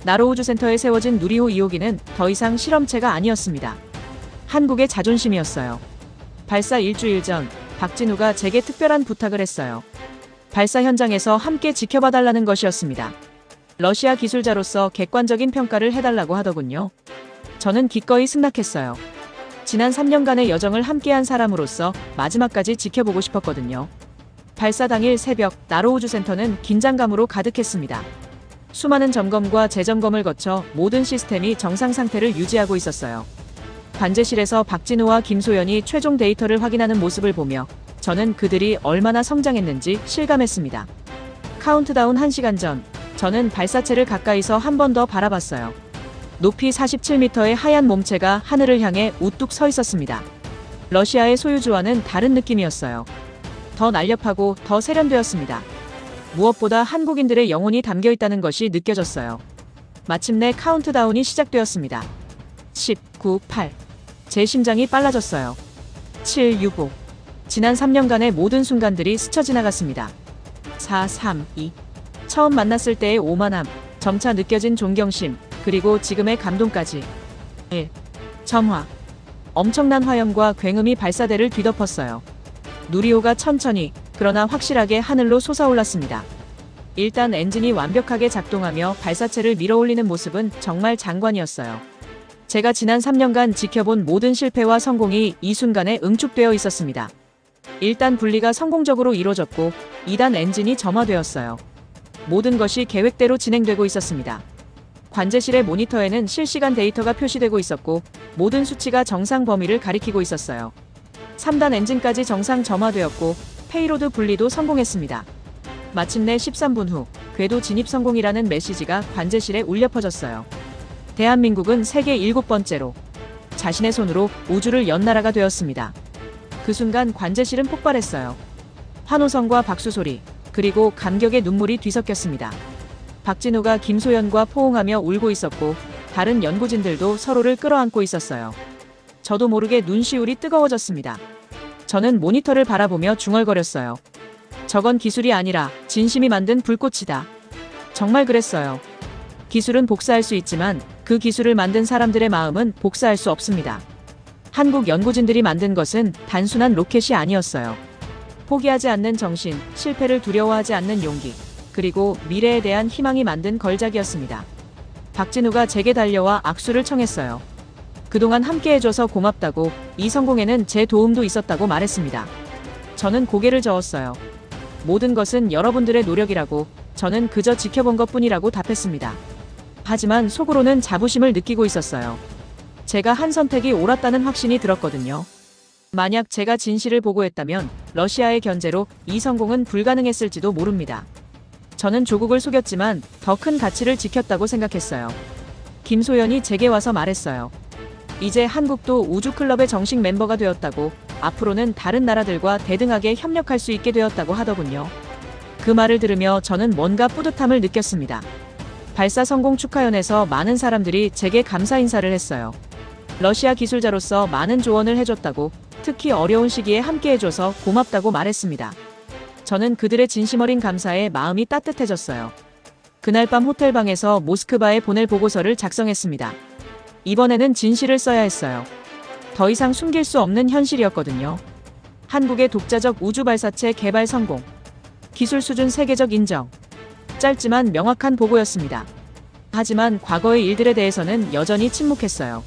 나로우주센터에 세워진 누리호 2호기는 더 이상 실험체가 아니었습니다. 한국의 자존심이었어요. 발사 일주일 전, 박진우가 제게 특별한 부탁을 했어요. 발사 현장에서 함께 지켜봐달라는 것이었습니다. 러시아 기술자로서 객관적인 평가를 해달라고 하더군요. 저는 기꺼이 승낙했어요. 지난 3년간의 여정을 함께한 사람으로서 마지막까지 지켜보고 싶었거든요. 발사 당일 새벽, 나로우주센터는 긴장감으로 가득했습니다. 수많은 점검과 재점검을 거쳐 모든 시스템이 정상 상태를 유지하고 있었어요. 관제실에서 박진우와 김소연이 최종 데이터를 확인하는 모습을 보며 저는 그들이 얼마나 성장했는지 실감했습니다. 카운트다운 1시간 전, 저는 발사체를 가까이서 한 번 더 바라봤어요. 높이 47m의 하얀 몸체가 하늘을 향해 우뚝 서 있었습니다. 러시아의 소유주와는 다른 느낌이었어요. 더 날렵하고 더 세련되었습니다. 무엇보다 한국인들의 영혼이 담겨 있다는 것이 느껴졌어요. 마침내 카운트다운이 시작되었습니다. 10, 9, 8. 제 심장이 빨라졌어요. 7, 6, 5. 지난 3년간의 모든 순간들이 스쳐 지나갔습니다. 4, 3, 2. 처음 만났을 때의 오만함, 점차 느껴진 존경심, 그리고 지금의 감동까지. 1. 점화. 엄청난 화염과 굉음이 발사대를 뒤덮었어요. 누리호가 천천히, 그러나 확실하게 하늘로 솟아올랐습니다. 일단 엔진이 완벽하게 작동하며 발사체를 밀어올리는 모습은 정말 장관이었어요. 제가 지난 3년간 지켜본 모든 실패와 성공이 이 순간에 응축되어 있었습니다. 1단 분리가 성공적으로 이루어졌고 2단 엔진이 점화되었어요. 모든 것이 계획대로 진행되고 있었습니다. 관제실의 모니터에는 실시간 데이터가 표시되고 있었고 모든 수치가 정상 범위를 가리키고 있었어요. 3단 엔진까지 정상 점화되었고 페이로드 분리도 성공했습니다. 마침내 13분 후 궤도 진입 성공이라는 메시지가 관제실에 울려 퍼졌어요. 대한민국은 세계 7번째로 자신의 손으로 우주를 연 나라가 되었습니다. 그 순간 관제실은 폭발했어요. 환호성과 박수 소리, 그리고 감격의 눈물이 뒤섞였습니다. 박진우가 김소연과 포옹하며 울고 있었고 다른 연구진들도 서로를 끌어안고 있었어요. 저도 모르게 눈시울이 뜨거워졌습니다. 저는 모니터를 바라보며 중얼거렸어요. 저건 기술이 아니라 진심이 만든 불꽃이다. 정말 그랬어요. 기술은 복사할 수 있지만 그 기술을 만든 사람들의 마음은 복사할 수 없습니다. 한국 연구진들이 만든 것은 단순한 로켓이 아니었어요. 포기하지 않는 정신, 실패를 두려워하지 않는 용기, 그리고 미래에 대한 희망이 만든 걸작이었습니다. 박진우가 제게 달려와 악수를 청했어요. 그동안 함께해줘서 고맙다고, 이 성공에는 제 도움도 있었다고 말했습니다. 저는 고개를 저었어요. 모든 것은 여러분들의 노력이라고, 저는 그저 지켜본 것뿐이라고 답했습니다. 하지만 속으로는 자부심을 느끼고 있었어요. 제가 한 선택이 옳았다는 확신이 들었거든요. 만약 제가 진실을 보고했다면 러시아의 견제로 이 성공은 불가능했을지도 모릅니다. 저는 조국을 속였지만 더 큰 가치를 지켰다고 생각했어요. 김소연이 제게 와서 말했어요. 이제 한국도 우주클럽의 정식 멤버가 되었다고, 앞으로는 다른 나라들과 대등하게 협력할 수 있게 되었다고 하더군요. 그 말을 들으며 저는 뭔가 뿌듯함을 느꼈습니다. 발사 성공 축하연에서 많은 사람들이 제게 감사 인사를 했어요. 러시아 기술자로서 많은 조언을 해줬다고, 특히 어려운 시기에 함께해줘서 고맙다고 말했습니다. 저는 그들의 진심 어린 감사에 마음이 따뜻해졌어요. 그날 밤 호텔방에서 모스크바에 보낼 보고서를 작성했습니다. 이번에는 진실을 써야 했어요. 더 이상 숨길 수 없는 현실이었거든요. 한국의 독자적 우주발사체 개발 성공. 기술 수준 세계적 인정. 짧지만 명확한 보고였습니다. 하지만 과거의 일들에 대해서는 여전히 침묵했어요.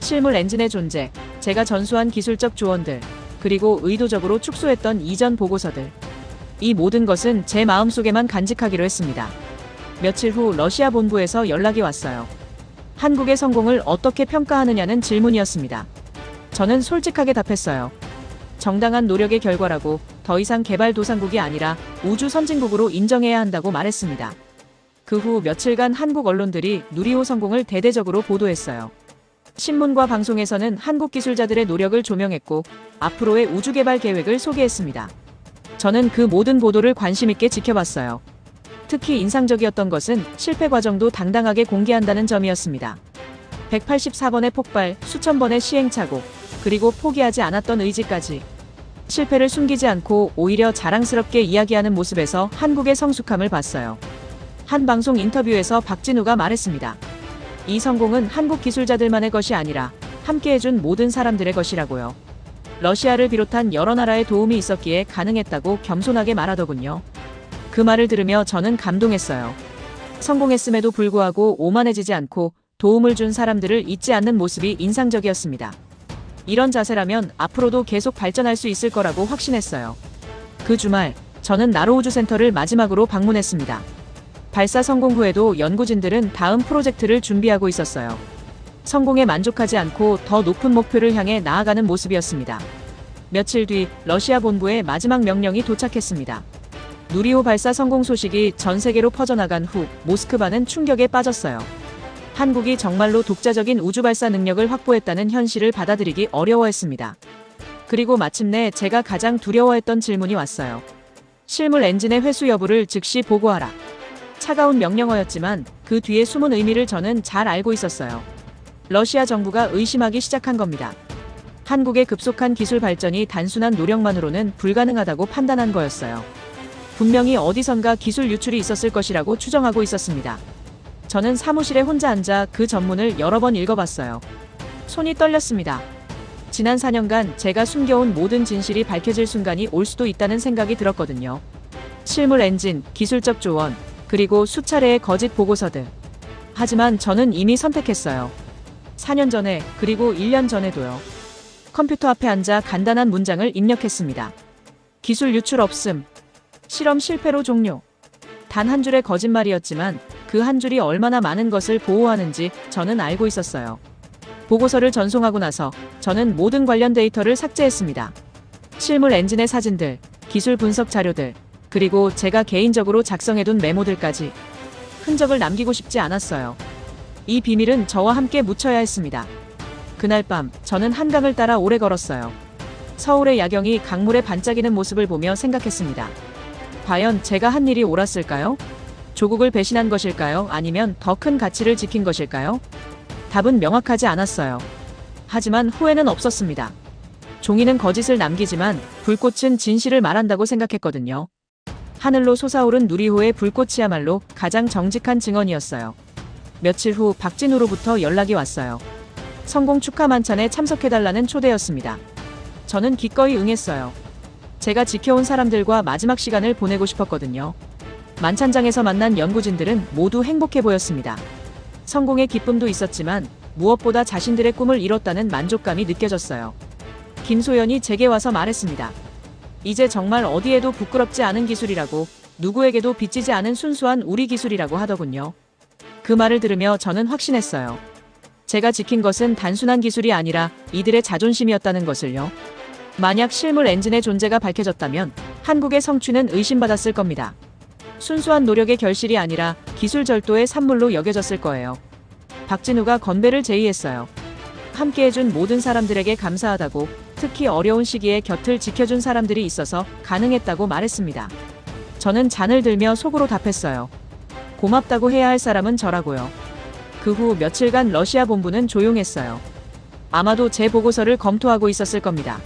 실물 엔진의 존재, 제가 전수한 기술적 조언들, 그리고 의도적으로 축소했던 이전 보고서들. 이 모든 것은 제 마음속에만 간직하기로 했습니다. 며칠 후 러시아 본부에서 연락이 왔어요. 한국의 성공을 어떻게 평가하느냐는 질문이었습니다. 저는 솔직하게 답했어요. 정당한 노력의 결과라고, 더 이상 개발도상국이 아니라 우주 선진국으로 인정해야 한다고 말했습니다. 그 후 며칠간 한국 언론들이 누리호 성공을 대대적으로 보도했어요. 신문과 방송에서는 한국 기술자들의 노력을 조명했고, 앞으로의 우주 개발 계획을 소개했습니다. 저는 그 모든 보도를 관심 있게 지켜봤어요. 특히 인상적이었던 것은 실패 과정도 당당하게 공개한다는 점이었습니다. 184번의 폭발, 수천 번의 시행착오, 그리고 포기하지 않았던 의지까지. 실패를 숨기지 않고 오히려 자랑스럽게 이야기하는 모습에서 한국의 성숙함을 봤어요. 한 방송 인터뷰에서 박진우가 말했습니다. 이 성공은 한국 기술자들만의 것이 아니라 함께해준 모든 사람들의 것이라고요. 러시아를 비롯한 여러 나라의 도움이 있었기에 가능했다고 겸손하게 말하더군요. 그 말을 들으며 저는 감동했어요. 성공했음에도 불구하고 오만해지지 않고 도움을 준 사람들을 잊지 않는 모습이 인상적이었습니다. 이런 자세라면 앞으로도 계속 발전할 수 있을 거라고 확신했어요. 그 주말, 저는 나로우주센터를 마지막으로 방문했습니다. 발사 성공 후에도 연구진들은 다음 프로젝트를 준비하고 있었어요. 성공에 만족하지 않고 더 높은 목표를 향해 나아가는 모습이었습니다. 며칠 뒤 러시아 본부에 마지막 명령이 도착했습니다. 누리호 발사 성공 소식이 전 세계로 퍼져나간 후 모스크바는 충격에 빠졌어요. 한국이 정말로 독자적인 우주 발사 능력을 확보했다는 현실을 받아들이기 어려워했습니다. 그리고 마침내 제가 가장 두려워했던 질문이 왔어요. 실물 엔진의 회수 여부를 즉시 보고하라. 차가운 명령어였지만 그 뒤에 숨은 의미를 저는 잘 알고 있었어요. 러시아 정부가 의심하기 시작한 겁니다. 한국의 급속한 기술 발전이 단순한 노력만으로는 불가능하다고 판단한 거였어요. 분명히 어디선가 기술 유출이 있었을 것이라고 추정하고 있었습니다. 저는 사무실에 혼자 앉아 그 전문을 여러 번 읽어봤어요. 손이 떨렸습니다. 지난 4년간 제가 숨겨온 모든 진실이 밝혀질 순간이 올 수도 있다는 생각이 들었거든요. 실물 엔진, 기술적 조언, 그리고 수차례의 거짓 보고서들. 하지만 저는 이미 선택했어요. 4년 전에, 그리고 1년 전에도요. 컴퓨터 앞에 앉아 간단한 문장을 입력했습니다. 기술 유출 없음. 실험 실패로 종료. 단 한 줄의 거짓말이었지만 그 한 줄이 얼마나 많은 것을 보호하는지 저는 알고 있었어요. 보고서를 전송하고 나서 저는 모든 관련 데이터를 삭제했습니다. 실물 엔진의 사진들, 기술 분석 자료들, 그리고 제가 개인적으로 작성해둔 메모들까지. 흔적을 남기고 싶지 않았어요. 이 비밀은 저와 함께 묻혀야 했습니다. 그날 밤 저는 한강을 따라 오래 걸었어요. 서울의 야경이 강물에 반짝이는 모습을 보며 생각했습니다. 과연 제가 한 일이 옳았을까요? 조국을 배신한 것일까요? 아니면 더 큰 가치를 지킨 것일까요? 답은 명확하지 않았어요. 하지만 후회는 없었습니다. 종이는 거짓을 남기지만 불꽃은 진실을 말한다고 생각했거든요. 하늘로 솟아오른 누리호의 불꽃이야말로 가장 정직한 증언이었어요. 며칠 후 박진우로부터 연락이 왔어요. 성공 축하 만찬에 참석해달라는 초대였습니다. 저는 기꺼이 응했어요. 제가 지켜온 사람들과 마지막 시간을 보내고 싶었거든요. 만찬장에서 만난 연구진들은 모두 행복해 보였습니다. 성공의 기쁨도 있었지만 무엇보다 자신들의 꿈을 이뤘다는 만족감이 느껴졌어요. 김소연이 제게 와서 말했습니다. 이제 정말 어디에도 부끄럽지 않은 기술이라고, 누구에게도 빚지지 않은 순수한 우리 기술이라고 하더군요. 그 말을 들으며 저는 확신했어요. 제가 지킨 것은 단순한 기술이 아니라 이들의 자존심이었다는 것을요. 만약 실물 엔진의 존재가 밝혀졌다면 한국의 성취는 의심받았을 겁니다. 순수한 노력의 결실이 아니라 기술 절도의 산물로 여겨졌을 거예요. 박진우가 건배를 제의했어요. 함께해준 모든 사람들에게 감사하다고, 특히 어려운 시기에 곁을 지켜준 사람들이 있어서 가능했다고 말했습니다. 저는 잔을 들며 속으로 답했어요. 고맙다고 해야 할 사람은 저라고요. 그 후 며칠간 러시아 본부는 조용했어요. 아마도 제 보고서를 검토하고 있었을 겁니다.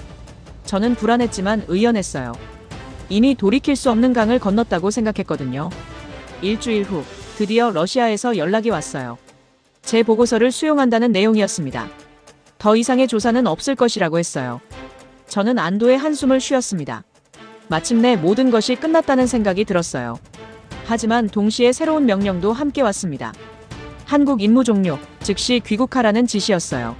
저는 불안했지만 의연했어요. 이미 돌이킬 수 없는 강을 건넜다고 생각했거든요. 일주일 후 드디어 러시아에서 연락이 왔어요. 제 보고서를 수용한다는 내용이었습니다. 더 이상의 조사는 없을 것이라고 했어요. 저는 안도의 한숨을 쉬었습니다. 마침내 모든 것이 끝났다는 생각이 들었어요. 하지만 동시에 새로운 명령도 함께 왔습니다. 한국 임무 종료, 즉시 귀국하라는 지시였어요.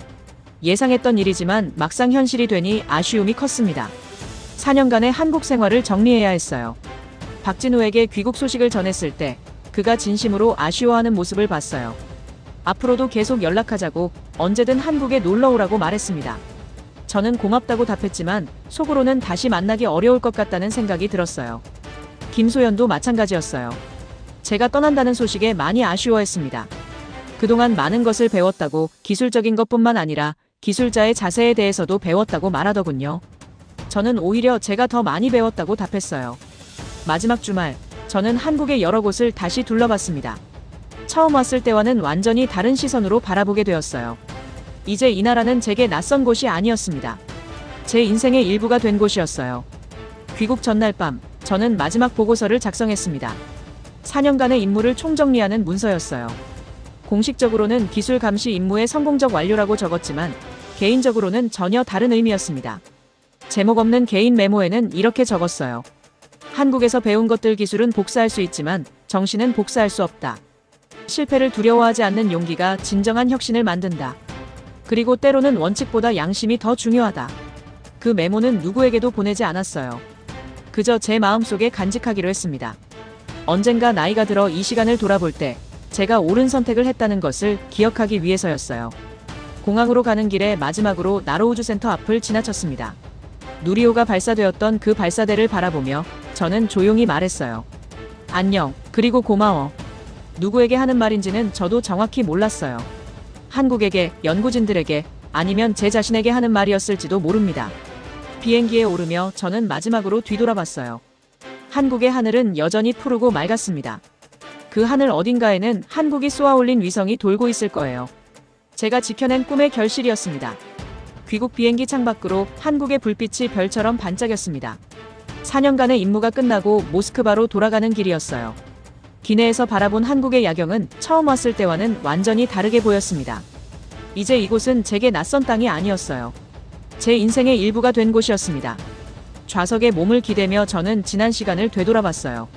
예상했던 일이지만 막상 현실이 되니 아쉬움이 컸습니다. 4년간의 한국 생활을 정리해야 했어요. 박진우에게 귀국 소식을 전했을 때 그가 진심으로 아쉬워하는 모습을 봤어요. 앞으로도 계속 연락하자고, 언제든 한국에 놀러오라고 말했습니다. 저는 고맙다고 답했지만 속으로는 다시 만나기 어려울 것 같다는 생각이 들었어요. 김소연도 마찬가지였어요. 제가 떠난다는 소식에 많이 아쉬워했습니다. 그동안 많은 것을 배웠다고, 기술적인 것뿐만 아니라 기술자의 자세에 대해서도 배웠다고 말하더군요. 저는 오히려 제가 더 많이 배웠다고 답했어요. 마지막 주말, 저는 한국의 여러 곳을 다시 둘러봤습니다. 처음 왔을 때와는 완전히 다른 시선으로 바라보게 되었어요. 이제 이 나라는 제게 낯선 곳이 아니었습니다. 제 인생의 일부가 된 곳이었어요. 귀국 전날 밤, 저는 마지막 보고서를 작성했습니다. 4년간의 임무를 총정리하는 문서였어요. 공식적으로는 기술 감시 임무의 성공적 완료라고 적었지만 개인적으로는 전혀 다른 의미였습니다. 제목 없는 개인 메모에는 이렇게 적었어요. 한국에서 배운 것들, 기술은 복사할 수 있지만 정신은 복사할 수 없다. 실패를 두려워하지 않는 용기가 진정한 혁신을 만든다. 그리고 때로는 원칙보다 양심이 더 중요하다. 그 메모는 누구에게도 보내지 않았어요. 그저 제 마음속에 간직하기로 했습니다. 언젠가 나이가 들어 이 시간을 돌아볼 때 제가 옳은 선택을 했다는 것을 기억하기 위해서였어요. 공항으로 가는 길에 마지막으로 나로우주센터 앞을 지나쳤습니다. 누리호가 발사되었던 그 발사대를 바라보며 저는 조용히 말했어요. 안녕, 그리고 고마워. 누구에게 하는 말인지는 저도 정확히 몰랐어요. 한국에게, 연구진들에게, 아니면 제 자신에게 하는 말이었을지도 모릅니다. 비행기에 오르며 저는 마지막으로 뒤돌아봤어요. 한국의 하늘은 여전히 푸르고 맑았습니다. 그 하늘 어딘가에는 한국이 쏘아올린 위성이 돌고 있을 거예요. 제가 지켜낸 꿈의 결실이었습니다. 귀국 비행기 창밖으로 한국의 불빛이 별처럼 반짝였습니다. 4년간의 임무가 끝나고 모스크바로 돌아가는 길이었어요. 기내에서 바라본 한국의 야경은 처음 왔을 때와는 완전히 다르게 보였습니다. 이제 이곳은 제게 낯선 땅이 아니었어요. 제 인생의 일부가 된 곳이었습니다. 좌석에 몸을 기대며 저는 지난 시간을 되돌아봤어요.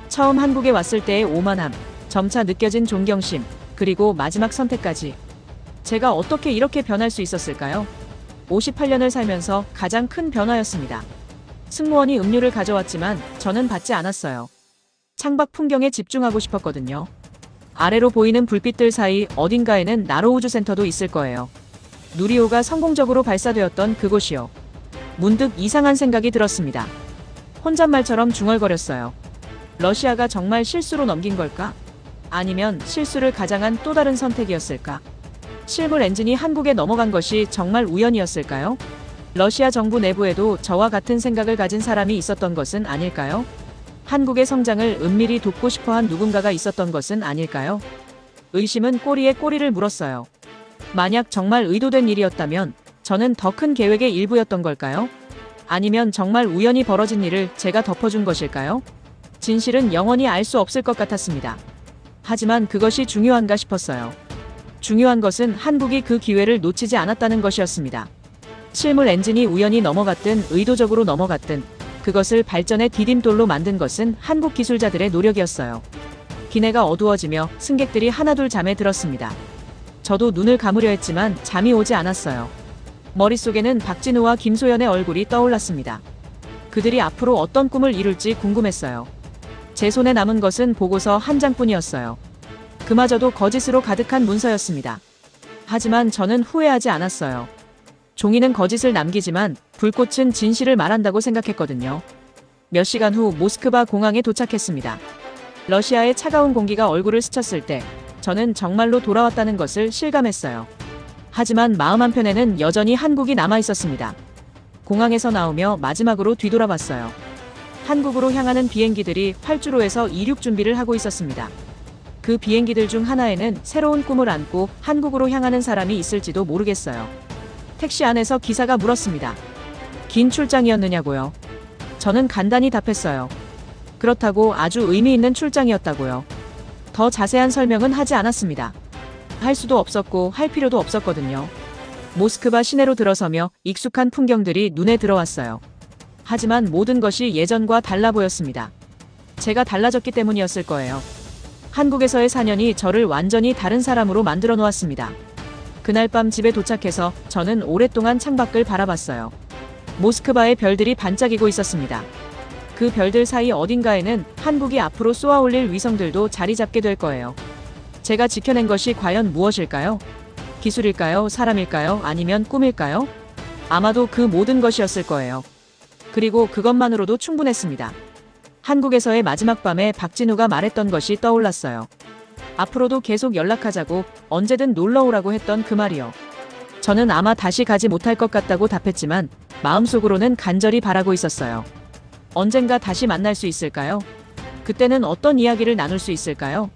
처음 한국에 왔을 때의 오만함, 점차 느껴진 존경심, 그리고 마지막 선택까지. 제가 어떻게 이렇게 변할 수 있었을까요? 58년을 살면서 가장 큰 변화였습니다. 승무원이 음료를 가져왔지만 저는 받지 않았어요. 창밖 풍경에 집중하고 싶었거든요. 아래로 보이는 불빛들 사이 어딘가에는 나로우주센터도 있을 거예요. 누리호가 성공적으로 발사되었던 그곳이요. 문득 이상한 생각이 들었습니다. 혼잣말처럼 중얼거렸어요. 러시아가 정말 실수로 넘긴 걸까? 아니면 실수를 가장한 또 다른 선택이었을까? 실물 엔진이 한국에 넘어간 것이 정말 우연이었을까요? 러시아 정부 내부에도 저와 같은 생각을 가진 사람이 있었던 것은 아닐까요? 한국의 성장을 은밀히 돕고 싶어한 누군가가 있었던 것은 아닐까요? 의심은 꼬리에 꼬리를 물었어요. 만약 정말 의도된 일이었다면 저는 더 큰 계획의 일부였던 걸까요? 아니면 정말 우연히 벌어진 일을 제가 덮어준 것일까요? 진실은 영원히 알 수 없을 것 같았습니다. 하지만 그것이 중요한가 싶었어요. 중요한 것은 한국이 그 기회를 놓치지 않았다는 것이었습니다. 실물 엔진이 우연히 넘어갔든 의도적으로 넘어갔든 그것을 발전의 디딤돌로 만든 것은 한국 기술자들의 노력이었어요. 기내가 어두워지며 승객들이 하나둘 잠에 들었습니다. 저도 눈을 감으려 했지만 잠이 오지 않았어요. 머릿속에는 박진우와 김소연의 얼굴이 떠올랐습니다. 그들이 앞으로 어떤 꿈을 이룰지 궁금했어요. 제 손에 남은 것은 보고서 한 장뿐이었어요. 그마저도 거짓으로 가득한 문서였습니다. 하지만 저는 후회하지 않았어요. 종이는 거짓을 남기지만 불꽃은 진실을 말한다고 생각했거든요. 몇 시간 후 모스크바 공항에 도착했습니다. 러시아의 차가운 공기가 얼굴을 스쳤을 때 저는 정말로 돌아왔다는 것을 실감했어요. 하지만 마음 한편에는 여전히 한국이 남아 있었습니다. 공항에서 나오며 마지막으로 뒤돌아봤어요. 한국으로 향하는 비행기들이 활주로에서 이륙 준비를 하고 있었습니다. 그 비행기들 중 하나에는 새로운 꿈을 안고 한국으로 향하는 사람이 있을지도 모르겠어요. 택시 안에서 기사가 물었습니다. 긴 출장이었느냐고요? 저는 간단히 답했어요. 그렇다고 아주 의미 있는 출장이었다고요. 더 자세한 설명은 하지 않았습니다. 할 수도 없었고 할 필요도 없었거든요. 모스크바 시내로 들어서며 익숙한 풍경들이 눈에 들어왔어요. 하지만 모든 것이 예전과 달라 보였습니다. 제가 달라졌기 때문이었을 거예요. 한국에서의 4년이 저를 완전히 다른 사람으로 만들어 놓았습니다. 그날 밤 집에 도착해서 저는 오랫동안 창밖을 바라봤어요. 모스크바의 별들이 반짝이고 있었습니다. 그 별들 사이 어딘가에는 한국이 앞으로 쏘아 올릴 위성들도 자리 잡게 될 거예요. 제가 지켜낸 것이 과연 무엇일까요? 기술일까요? 사람일까요? 아니면 꿈일까요? 아마도 그 모든 것이었을 거예요. 그리고 그것만으로도 충분했습니다. 한국에서의 마지막 밤에 박진우가 말했던 것이 떠올랐어요. 앞으로도 계속 연락하자고, 언제든 놀러오라고 했던 그 말이요. 저는 아마 다시 가지 못할 것 같다고 답했지만 마음속으로는 간절히 바라고 있었어요. 언젠가 다시 만날 수 있을까요? 그때는 어떤 이야기를 나눌 수 있을까요?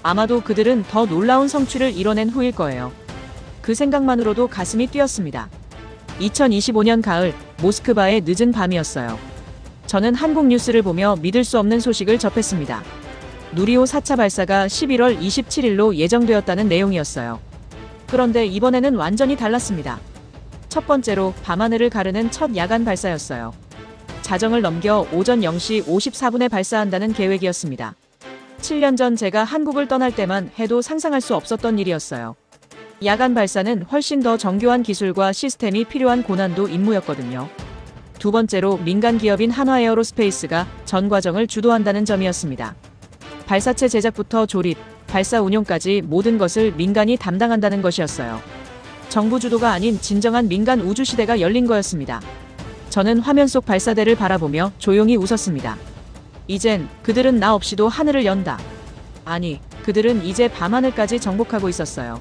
아마도 그들은 더 놀라운 성취를 이뤄낸 후일 거예요. 그 생각만으로도 가슴이 뛰었습니다. 2025년 가을, 모스크바의 늦은 밤이었어요. 저는 한국 뉴스를 보며 믿을 수 없는 소식을 접했습니다. 누리호 4차 발사가 11월 27일로 예정되었다는 내용이었어요. 그런데 이번에는 완전히 달랐습니다. 첫 번째로 밤하늘을 가르는 첫 야간 발사였어요. 자정을 넘겨 오전 0시 54분에 발사한다는 계획이었습니다. 7년 전 제가 한국을 떠날 때만 해도 상상할 수 없었던 일이었어요. 야간 발사는 훨씬 더 정교한 기술과 시스템이 필요한 고난도 임무였거든요. 두 번째로 민간 기업인 한화에어로스페이스가 전 과정을 주도한다는 점이었습니다. 발사체 제작부터 조립, 발사 운용까지 모든 것을 민간이 담당한다는 것이었어요. 정부 주도가 아닌 진정한 민간 우주 시대가 열린 거였습니다. 저는 화면 속 발사대를 바라보며 조용히 웃었습니다. 이젠 그들은 나 없이도 하늘을 연다. 아니, 그들은 이제 밤하늘까지 정복하고 있었어요.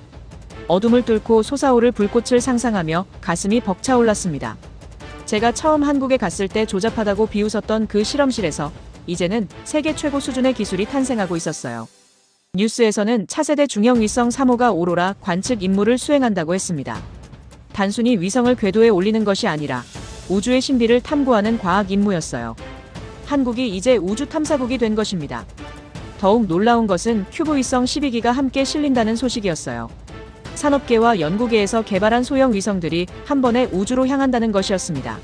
어둠을 뚫고 솟아오를 불꽃을 상상하며 가슴이 벅차올랐습니다. 제가 처음 한국에 갔을 때 조잡하다고 비웃었던 그 실험실에서 이제는 세계 최고 수준의 기술이 탄생하고 있었어요. 뉴스에서는 차세대 중형 위성 3호가 오로라 관측 임무를 수행한다고 했습니다. 단순히 위성을 궤도에 올리는 것이 아니라 우주의 신비를 탐구하는 과학 임무였어요. 한국이 이제 우주 탐사국이 된 것입니다. 더욱 놀라운 것은 큐브 위성 12기가 함께 실린다는 소식이었어요. 산업계와 연구계에서 개발한 소형 위성들이 한 번에 우주로 향한다는 것이었습니다.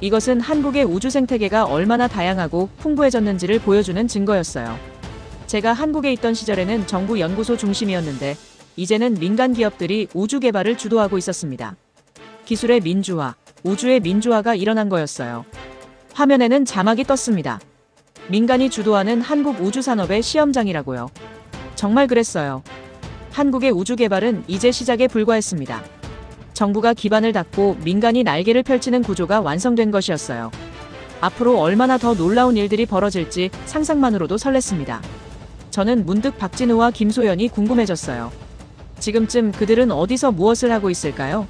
이것은 한국의 우주 생태계가 얼마나 다양하고 풍부해졌는지를 보여주는 증거였어요. 제가 한국에 있던 시절에는 정부 연구소 중심이었는데 이제는 민간 기업들이 우주 개발을 주도하고 있었습니다. 기술의 민주화, 우주의 민주화가 일어난 거였어요. 화면에는 자막이 떴습니다. 민간이 주도하는 한국 우주 산업의 시험장이라고요. 정말 그랬어요. 한국의 우주 개발은 이제 시작에 불과했습니다. 정부가 기반을 닦고 민간이 날개를 펼치는 구조가 완성된 것이었어요. 앞으로 얼마나 더 놀라운 일들이 벌어질지 상상만으로도 설렜습니다. 저는 문득 박진우와 김소연이 궁금해졌어요. 지금쯤 그들은 어디서 무엇을 하고 있을까요?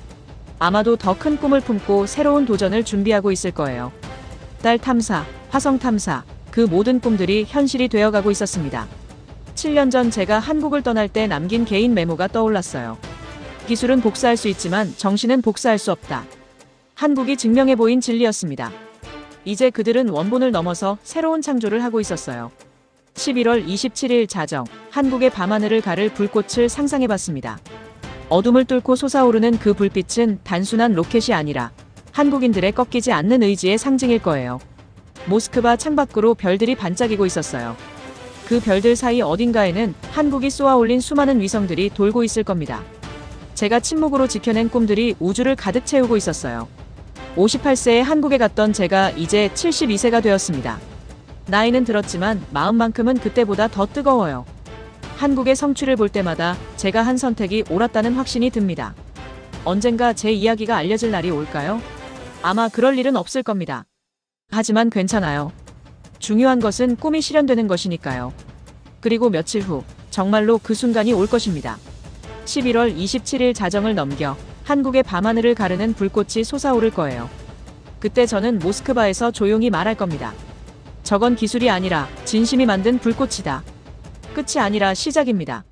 아마도 더 큰 꿈을 품고 새로운 도전을 준비하고 있을 거예요. 달 탐사, 화성 탐사, 그 모든 꿈들이 현실이 되어가고 있었습니다. 7년 전 제가 한국을 떠날 때 남긴 개인 메모가 떠올랐어요. 기술은 복사할 수 있지만 정신은 복사할 수 없다. 한국이 증명해 보인 진리였습니다. 이제 그들은 원본을 넘어서 새로운 창조를 하고 있었어요. 11월 27일 자정, 한국의 밤하늘을 가를 불꽃을 상상해봤습니다. 어둠을 뚫고 솟아오르는 그 불빛은 단순한 로켓이 아니라 한국인들의 꺾이지 않는 의지의 상징일 거예요. 모스크바 창밖으로 별들이 반짝이고 있었어요. 그 별들 사이 어딘가에는 한국이 쏘아올린 수많은 위성들이 돌고 있을 겁니다. 제가 침묵으로 지켜낸 꿈들이 우주를 가득 채우고 있었어요. 58세에 한국에 갔던 제가 이제 72세가 되었습니다. 나이는 들었지만 마음만큼은 그때보다 더 뜨거워요. 한국의 성취를 볼 때마다 제가 한 선택이 옳았다는 확신이 듭니다. 언젠가 제 이야기가 알려질 날이 올까요? 아마 그럴 일은 없을 겁니다. 하지만 괜찮아요. 중요한 것은 꿈이 실현되는 것이니까요. 그리고 며칠 후 정말로 그 순간이 올 것입니다. 11월 27일 자정을 넘겨 한국의 밤하늘을 가르는 불꽃이 솟아오를 거예요. 그때 저는 모스크바에서 조용히 말할 겁니다. 저건 기술이 아니라 진심이 만든 불꽃이다. 끝이 아니라 시작입니다.